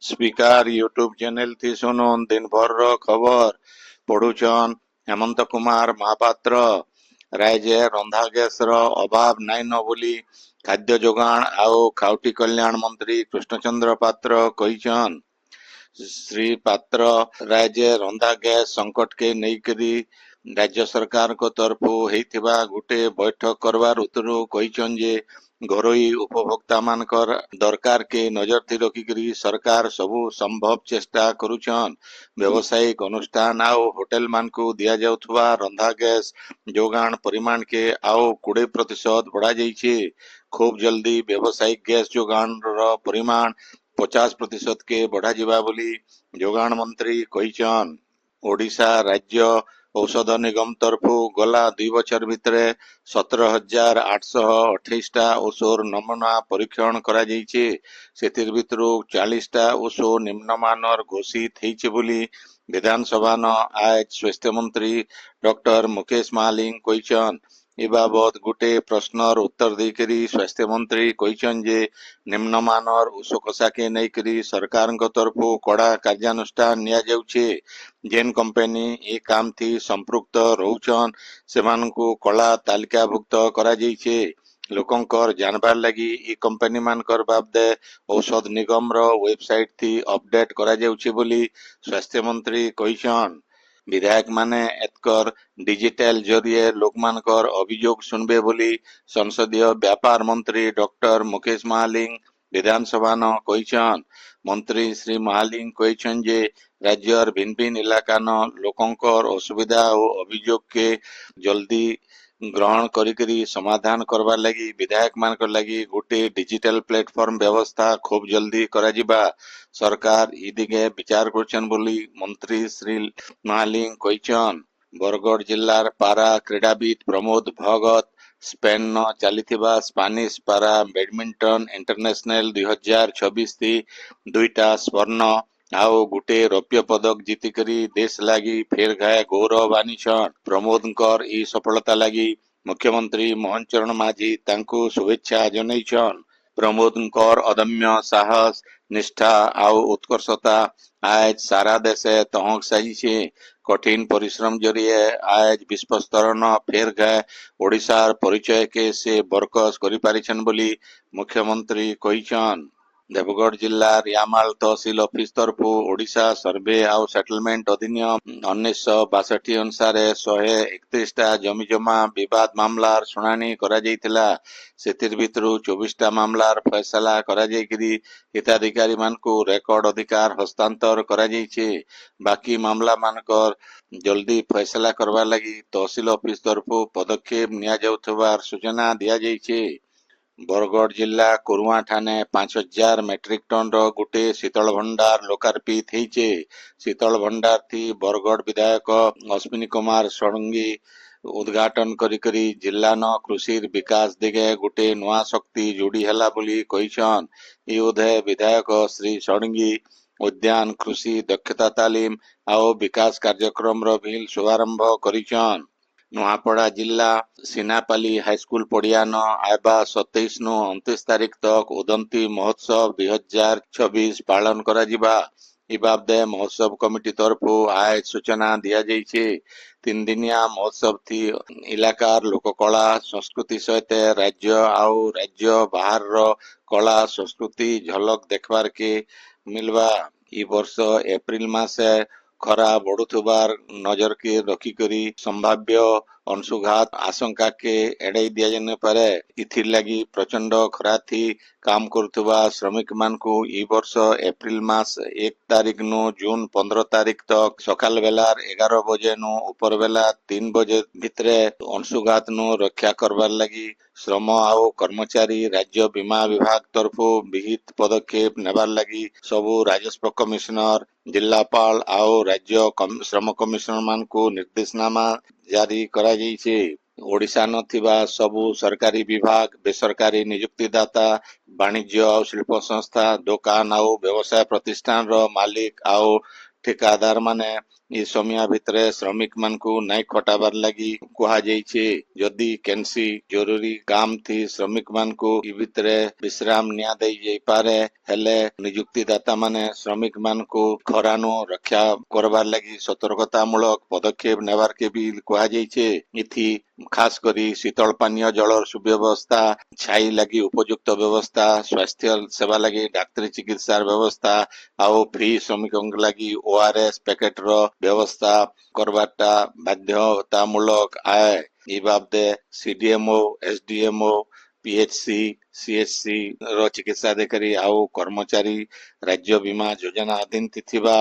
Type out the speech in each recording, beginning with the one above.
Speaker YouTube channel थी सुनुन दिन भर रो खबर पढ़ुचन हेमंत कुमार महापात्र। राज्य रंधा गैस रो अभाव नाई न बोली खाद्य जोगाण आउ खाउटी कल्याण मंत्री कृष्णचंद्र पात्र कहिछन। श्री पात्र राज्य रंधा गैस संकट के नेइकरी राज्य सरकार को तरफु हेइथिबा गुटे बैठक करबार उतरु कहिछन जे घरोई उपभोक्ता मानकर दरकार के नजर थी रखिकरी सरकार सबु संभव चेष्टा करुछन। व्यावसायिक अनुष्ठान आउ होटेल मानकु दिया जाउथबा रंधा गैस जोगाण परिमाण के आउ 20% बढ़ा जाइछे। खूब जल्दी व्यावसायिक गैस जोगाण रो परिमाण 50% के बढ़ा जिबा बोली जोगाण मंत्री कहिछन। ओडिशा राज्य औषध निगम तरफु गला 2 बछर भितरे 17,828 टा ओषोर नमूना परीक्षण करा जाइछे। सेतिर भितरु 40 टा ओषो निम्नमानर घोषित हेइछे बोली विधानसभा न आज स्वास्थ्य मंत्री डॉक्टर मुकेश महालिंग कहिछन। ए बाबत गुटे प्रश्नर उत्तर देकरी स्वास्थ्य मंत्री कहिछन जे निम्नमानर ओषोकसा के नेइकरी सरकार तरफु कड़ा कार्यानुष्ठान निया जाउछे। जेन कंपनी ए काम थी संपृक्त रहुछन सेमानकु कला तालिकाभुक्त करा जाइछे। लोकंकर जानबार लगी ई कंपनी मानकर बाबदे औषध निगम रो वेबसाइट थी अपडेट करा जाउछे बोली स्वास्थ्य मंत्री कहिछन। विधायक माने एतकर डिजिटल जरिए लोकमानकर अभियोग सुनबे बोली संसदीय व्यापार मंत्री डॉक्टर मुकेश महालिंग विधानसभा न कहिछन। मंत्री श्री महालिंग कहिछन जे राज्यर भिन्न भिन्न इलाका न लोकंकर असुविधा और अभियोग के जल्दी ग्रहण करी समाधान करबा लगी विधायक मानकर लगी गोटे डिजिटल प्लेटफॉर्म व्यवस्था खूब जल्दी करा जिबा सरकार ई दिगे विचार करछन बोली मंत्री श्री महालिंग कहिछन। बरगढ़ जिल्लार पारा क्रीड़ाविद प्रमोद भगत स्पेन न चलीथिबा स्पानिश पारा बैडमिंटन इंटरनेशनल 2026 थी 2टा स्वर्ण आउ गुटे रौप्य पदक जीतिकरी देश लागी फेर घाय गौरव आनिछन। प्रमोदकर ई सफलता लागी मुख्यमंत्री मोहन चरण माझी तांकु शुभेच्छा जनाइछन। प्रमोदकर अदम्य साहस निष्ठा आउ उत्कर्षता आज सारा देशे तहक साजिछे। कठिन परिश्रम जरिए आज विश्व स्तर न फेर घाय ओडिशार परिचय के से बरकस करि पारिछन बोली मुख्यमंत्री कहिछन। देवगढ़ जिला रियामाल तहसिल ऑफिस तरफु ओडिशा सर्वे आउ सेटलमेंट अधिनियम 1962 अनुसार 131 टा जमी जमा विवाद मामलार शुणाणी करा जाइतिला। सेतिर भितरु 24 टा मामलार फैसला करा जाइकरी हिताधिकारी मानकु रेकर्ड अधिकार हस्तांतर करा जाइछे। बाकी मामला मानकर जल्दी फैसला करबा लगी तहसिल ऑफिस तरफु पदक्षेप निया जाउथबार सूचना दिया जाइछे। बरगढ़ जिला कुरुआ ठाने 5,000 मेट्रिक टन रो गुटे शीतल भंडार लोकार्पित हेइछे। शीतल भंडार थी बरगढ़ विधायक अश्विनी कुमार षडंगी उद्घाटन करी जिला न कृषि विकास दिगे गुटे नुआ शक्ति जोड़ी हैला बोली कहिछन। ई उधे विधायक श्री षडंगी उद्यान कृषि दक्षता तालीम आउ विकास कार्यक्रम रो भी शुभारंभ करिछन। नुआपड़ा जिला सिनापाली हाईस्कूल पड़िया न आयबा 27 नु 29 तारीख तक उदंती महोत्सव 2026 पालन करा जिबा ई बाबदे महोत्सव कमिटी तरफु आज सूचना दिया जाइछे। 3 दिनिया महोत्सव थी इलाकार लोककला संस्कृति सहित राज्य आउ राज्य बाहर रो कला संस्कृति झलक देखबार के मिलवा। ई वर्ष एप्रिल मासे खरा बढ़ुथबार नजर के रखिकरी संभाव्य अंशुघात आशंका के एड़ाई दिया जाने पारे इथिर लगी प्रचंड खरा थी काम करुथबा श्रमिक मानकु ई वर्ष एप्रिल मास 1 तारीख नु जून 15 तारीख तक सकाल बेलार 11 बजे नु ऊपर बेला 3 बजे भितरे अंशुघात नु रक्षा करबार लगी श्रम आउ कर्मचारी राज्य बीमा विभाग तरफु विहित पदक्षेप नेबार लगी सबु राजस्व कमिश्नर जिलापाल आउ राज्य श्रम कमिश्नर मानकु निर्देशनामा जारी करा जाइछे। ओडिशा न थिबा सबु सरकारी विभाग बेसरकारी नियुक्तिदाता वाणिज्य आउ शिल्प संस्था दुकान आउ व्यवसाय प्रतिष्ठान रो मालिक आउ ठेकादार माने इ समय भितरे श्रमिक मान को नाई खटाबार लगी कुहा जाइछे। जदि केनसी जरूरी काम थी श्रमिक मान को इ भितरे विश्राम निया दई जाई पारे हेले नियुक्तिदाता माने श्रमिक मान को खरानु रक्षा करबार लगी सतर्कता मूलक पदक्षेप नेबार के भी कुहा जाइछे। इथि खास करी शीतल पानीय जलर सुव्यवस्था, छाई लगी उपयुक्त व्यवस्था, स्वास्थ्य सेवा लगी डाक्तरी चिकित्सार व्यवस्था आउ फ्री श्रमिकों लगी ओआरएस पैकेट रो व्यवस्था करबाटा बाध्यतामूलक आए। इ बाबदे सीडीएमओ, एसडीएमओ, पीएचसी, सीएचसी रो चिकित्सा अधिकारी आउ कर्मचारी राज्य बीमा योजना अधीन थिबा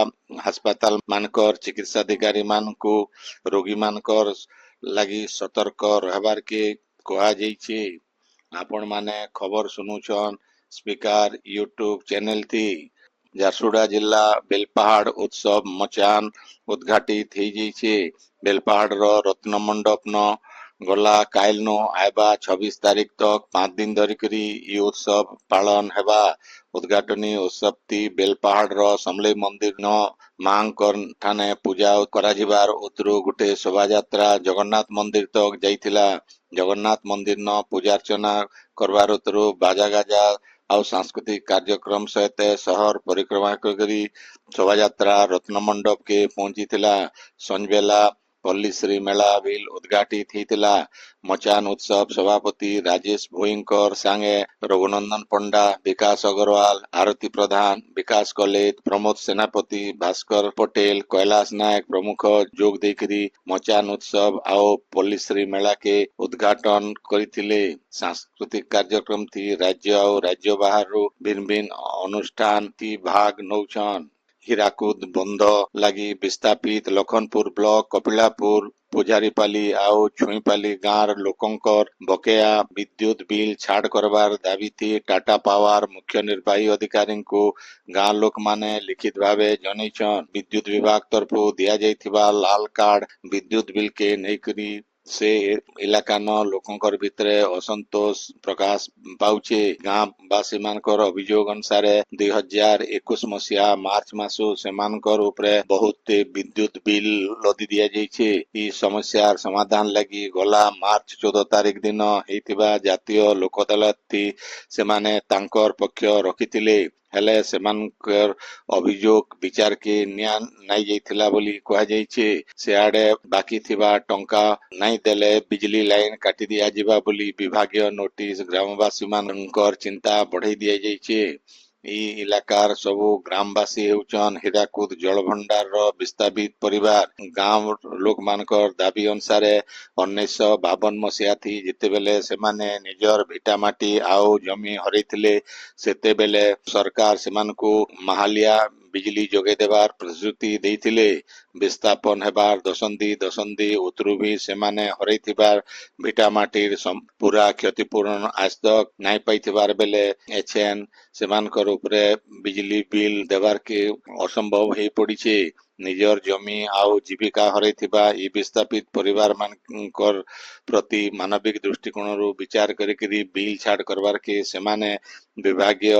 अस्पताल मानकर चिकित्सा अधिकारी मानकु रोगी मानकर लगी सतर्क रहबार के कहा जाइछे। आपण माने खबर सुनुछन स्पीकर यूट्यूब चैनल थी। झारसुगुड़ा जिला बेलपहाड़ उत्सव मचान उद्घाटित થઈ जाइछे। बेलपहाड़ रो रत्न मंडप न गला कायल नो आयबा 26 तारीख तक 5 दिन धरी करी इ उत्सव पालन हेबा। उद्घाटनी उत्सव ती बेलपहाड़ रो समलेई मंदिर न मांकर ठाने पूजा कराजिबार उतरु गुटे शोभा यात्रा जगन्नाथ मंदिर तक जाइथिला। जगन्नाथ मंदिर न पूजा अर्चना करबार उतरु बाजा गाजा आउ सांस्कृतिक कार्यक्रम सहित शहर परिक्रमा करी शोभा यात्रा रत्न मंडप के पहुंचीथिला। संजबेला पल्लीश्री मेला बिल उद्घाटित होइतिला। मचान उत्सव सभापति राजेश भोईंकर सांगे रघुनंदन पंडा, विकास अग्रवाल, आरती प्रधान, विकास कलेज, प्रमोद सेनापति, भास्कर पटेल, कैलाश नायक प्रमुख जोग देकरी मचान उत्सव आओ पल्लीश्री मेला के उद्घाटन करिथिले। सांस्कृतिक कार्यक्रम थी राज्य और राज्य बाहर भिन्न भिन्न अनुष्ठान थी भाग नौछन। हीराकुद बंद लगी विस्थापित लखनपुर ब्लॉक कपिलापुर पुजारीपाली आउ छुईपाली गांर लोकंकर बकेया विद्युत बिल छाड़ करबार दाबी थी टाटा पावर मुख्य निर्वाही अधिकारी को गां लोक माने लिखित भावे जनैछन। विद्युत विभाग तरफु दिया जाइथिबा लाल कार्ड विद्युत बिल के नेकरी से इलाका न लोकंकर भितरे असंतोष प्रकाश पाउछे। गां बासी मानकर अभियोग अनुसार 2021 मसीहा मार्च मासो सेमानकर उपरे बहुत विद्युत बिल लदी दिया जाइछे। इ समस्या समाधान लगी गला मार्च 14 तारीख दिन हेतिबा जातीय लोक अदालत थी सेमाने तांकर पक्ष रखिथिले हेले सेमानकर अभियोग विचार के न्याय नाई जाइथिला बोली कहा जाइछे। सेआडे बाकी थिबा टंका नाई देले बिजली लाइन काटी दिया जिबा बोली विभागीय नोटिस ग्रामवासी मानकर चिंता बढ़ाई दिया जाइछे। इ इलाकार सबु ग्रामवासी हेउचन हीराकुद जलभंडार रो विस्थापित परिवार। गांव लोक मानकर दाबी अनुसार 1952 मसीहा थी जितेबेले सेमाने निजर भिटामाटी आउ जमी हरैथिले सेतेबेले सरकार सेमानकु महालिया बिजली जोगे देवार प्रतिश्रुति देइथिले। विस्थापन हेबार दशंधी उतरु भी सेमाने हरैथिबार भिटामाटीर पूरा क्षतिपूर्ण आज तक नाई पाइथिबार बेले एछेन सेमानकर उपरे बिजली बिल देवार के असंभव हे पड़िछे। निजर जमी आउ जीविका हरैथिबा इ विस्थापित परिवार मानकर प्रति मानविक दृष्टिकोण विचार करी बिल छाड़ करबार के सेमाने विभागीय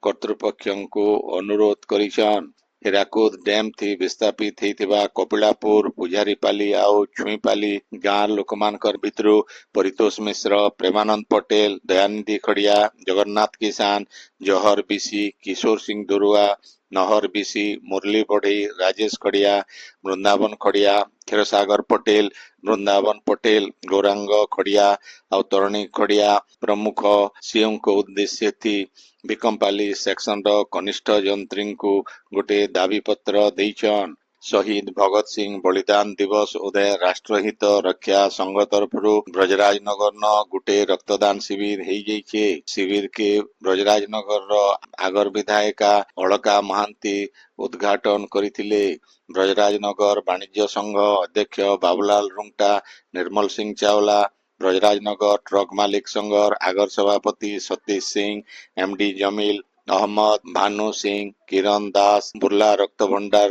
कर्तृपक्षଙ୍କୁ अनुरोध करिछन। हीराकुद डैम थी विस्थापित हेतिबा कपिलापुर पुजारीपाली आउ छुईपाली गां लोकमानकर भितरु परितोष मिश्र, प्रेमानंद पटेल, दयानिधि खड़िया, जगन्नाथ किसान, जौहर बिसी, किशोर सिंह दुरुआ, नहर बिसी, मुरली बढ़ई, राजेश खड़िया, वृंदावन खड़िया, क्षीरसागर पटेल, वृंदावन पटेल, गौरांग खड़िया और तरुणी खड़िया प्रमुख सीएम को उद्देश्य थी बिकमपाली सेक्शन रो कनिष्ठ जंत्री को गोटे दाबी पत्र देइछन। शहीद भगत सिंह बलिदान दिवस उदय राष्ट्रहित रक्षा संघ तरफ ब्रजराज नगर न गोटे रक्तदान शिविर हो जाइछे। शिविर के ब्रजराज नगर रो आगर विधायिका अलका महांती उद्घाटन करिथिले। ब्रजराज नगर वाणिज्य संघ अध्यक्ष बाबूलाल रुंगटा, निर्मल सिंह चावला, ब्रजराजनगर ट्रक मालिक संघ आगर सभापति सतीश सिंह, एमडी जमील अहमद, भानु सिंह, किरण दास, बुर्ला रक्त भंडार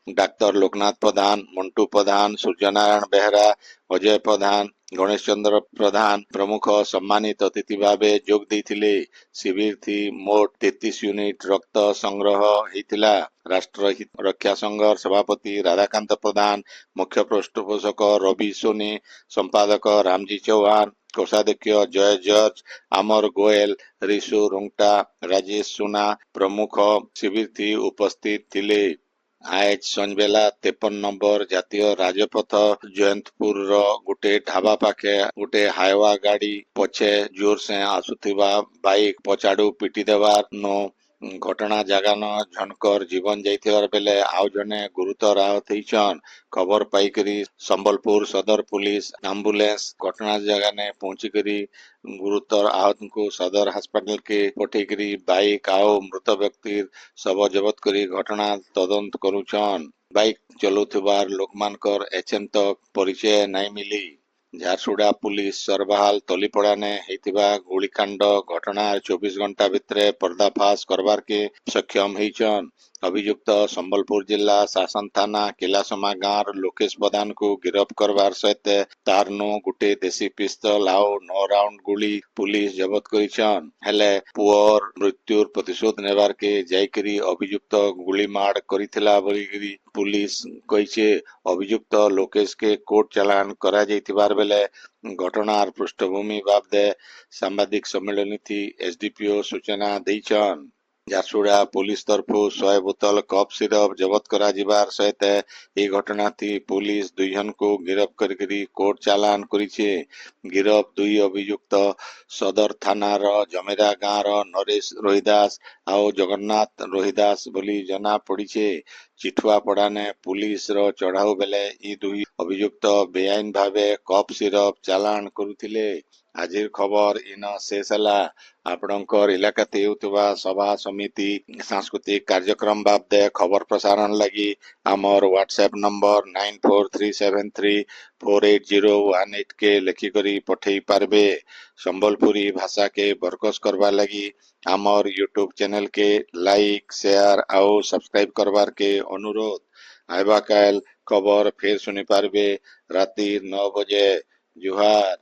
डाक्तर लोकनाथ प्रधान, मंटू प्रधान, सूर्यनारायण बेहरा, अजय प्रधान, ଗଣେଶ ଚନ୍ଦ୍ର ପ୍ରଧାନ ପ୍ରମୁଖ ସମ୍ମାନିତ ଅତିଥି ଭାବେ ଯୋଗ ଦେଇଥିଲେ। ଶିବିରથી ମୋଟ 33 ୟୁନିଟ୍ ରକ୍ତ ସଂଗ୍ରହ ହେଇଥିଲା। ରାଷ୍ଟ୍ର ରକ୍ଷା ସଂଘ ସଭାପତି ରାଧାକାନ୍ତ ପ୍ରଧାନ, ମୁଖ୍ୟ ପୃଷ୍ଠପୋଷକ ରବି ସୋନି, ସମ୍ପାଦକ ରାମଜୀ ଚୌହାନ, କୋଷାଧ୍ୟକ୍ଷ ଜୟ ଜର୍ଜ, ଆମର ଗୋଏଲ, ରିଶୁ ରୁଙ୍ଗଟା, ରାଜେଶ ସୁନା ପ୍ରମୁଖ ଶିବିରથી ଉପସ୍ଥିତ ଥିଲେ। ଆଏଜ ସଞ୍ଜବେଲା 53 ନମ୍ବର ଜାତୀୟ ରାଜପଥ ଜୟନ୍ତପୁରର ଗୋଟେ ଢାବା ପାଖେ ଗୋଟେ ହାଇୱା ଗାଡି ପଛେ ଜୋରସେ ଆସୁଥିବା ବାଇକ୍ ପଛଆଡୁ ପିଟି ଦେବାରୁ ଘଟଣା ଜାଗାନ ଜଣଙ୍କର ଜୀବନ ଯାଇଥିବାର ବେଲେ ଆଉ ଜଣେ ଗୁରୁତର ଆହତ ହେଇଛନ୍। ଖବର ପାଇକରି ସମ୍ବଲପୁର ସଦର ପୁଲିସ ଆମ୍ବୁଲାନ୍ସ ଘଟଣା ଜାଗାନେ ପହଞ୍ଚିକରି ଗୁରୁତର ଆହତଙ୍କୁ ସଦର ହାସପାତାଲ କେ ପଠେଇକରି ବାଇକ୍ ଆଉ ମୃତ ବ୍ୟକ୍ତିର ଶବ ଜବତ କରି ଘଟଣା ତଦନ୍ତ କରୁଛନ୍। ବାଇକ୍ ଚଲଉଥିବାର ଲୋକମାନଙ୍କର ଏଚେନ୍ତ ପରିଚୟ ନାଇଁ ମିଲି। ଝାରସୁଗୁଡ଼ା ପୁଲିସ ସରବାହାଲ ତଲିପଡ଼ାନେ ହେଇଥିବା ଗୁଳିକାଣ୍ଡ ଘଟଣା 24 ଘଣ୍ଟା ଭିତରେ ପର୍ଦ୍ଦାଫାଶ କରବାରକେ ସକ୍ଷମ ହେଇଛନ୍। ଅଭିଯୁକ୍ତ ସମ୍ବଲପୁର ଜିଲ୍ଲା ଶାସନ ଥାନା କିଲାସମା ଗାଁର ଲୋକେଶ ପ୍ରଧାନକୁ ଗିରଫ କରବାର ସହିତ ତାରନୁ ଗୋଟେ ଦେଶୀ ପିସ୍ତଲ ଆଉ 9 ରାଉଣ୍ଡ ଗୁଳି ପୁଲିସ ଜବତ କରିଛନ୍। ହେଲେ ପୁଅର ମୃତ୍ୟୁର ପ୍ରତିଶୋଧ ନେବାରକେ ଯାଇକରି ଅଭିଯୁକ୍ତ ଗୁଳିମାଡ଼ କରିଥିଲା ବୋଲିକିରି ପୁଲିସ କହିছে। ଅଭିଯୁକ୍ତ ଲୋକେଶକେ କୋର୍ଟ ଚାଲାଣ କରାଯାଇଥିବାର ବେଲେ ଘଟଣାର ପୃଷ୍ଠଭୂମି ବାବଦେ ସାମ୍ବାଦିକ ସମ୍ମିଳନୀଥି ଏସଡିପିଓ ସୂଚନା ଦେଇଛନ୍। ଝାରସୁଗୁଡ଼ା ପୁଲିସ ତରଫୁ 100 ବୋତଲ କଫ୍ ସିରପ ଜବତ କରାଯିବାର ସହିତ ଏହି ଘଟଣାଥି ପୁଲିସ 2 ଜଣଙ୍କୁ ଗିରଫ କରିକରି କୋର୍ଟ ଚାଲାଣ କରିছে। ଗିରଫ 2 ଅଭିଯୁକ୍ତ ସଦର ଥାନାର ଜମେଦା ଗାଁର ନରେଶ ରୋହିଦାସ ଆଉ ଜଗନ୍ନାଥ ରୋହିଦାସ ବୋଲି ଜଣା ପଡ଼ିছে। ଚିଠୁଆପଡ଼ାନେ ପୁଲିସର ଚଢ଼ାଉ ବେଲେ ଇ 2 ଅଭିଯୁକ୍ତ ବେଆଇନ ଭାବେ କଫ୍ ସିରପ ଚାଲାଣ କରୁଥିଲେ। ଆଜିର ଖବର ଇନ ଶେଷ ହେଲା। ଆପଣଙ୍କର ଇଲାକାତେ ହେଉଥିବା ସଭା ସମିତି ସାଂସ୍କୃତିକ କାର୍ଯ୍ୟକ୍ରମ ବାବଦେ ଖବର ପ୍ରସାରଣ ଲାଗି ଆମର ହ୍ୱାଟ୍ସଆପ ନମ୍ବର 9437348018 କେ ଲେଖିକରି ପଠେଇ ପାରବେ। ସମ୍ବଲପୁରୀ ଭାଷା କେ ବରକସ करवा लगी आमर यूट्यूब चैनल के लाइक शेयर ଆଉ सब्सक्राइब करवार के अनुरोध। आइबा काल खबर फिर सुनी पारबे राति 9 बजे। जुहार।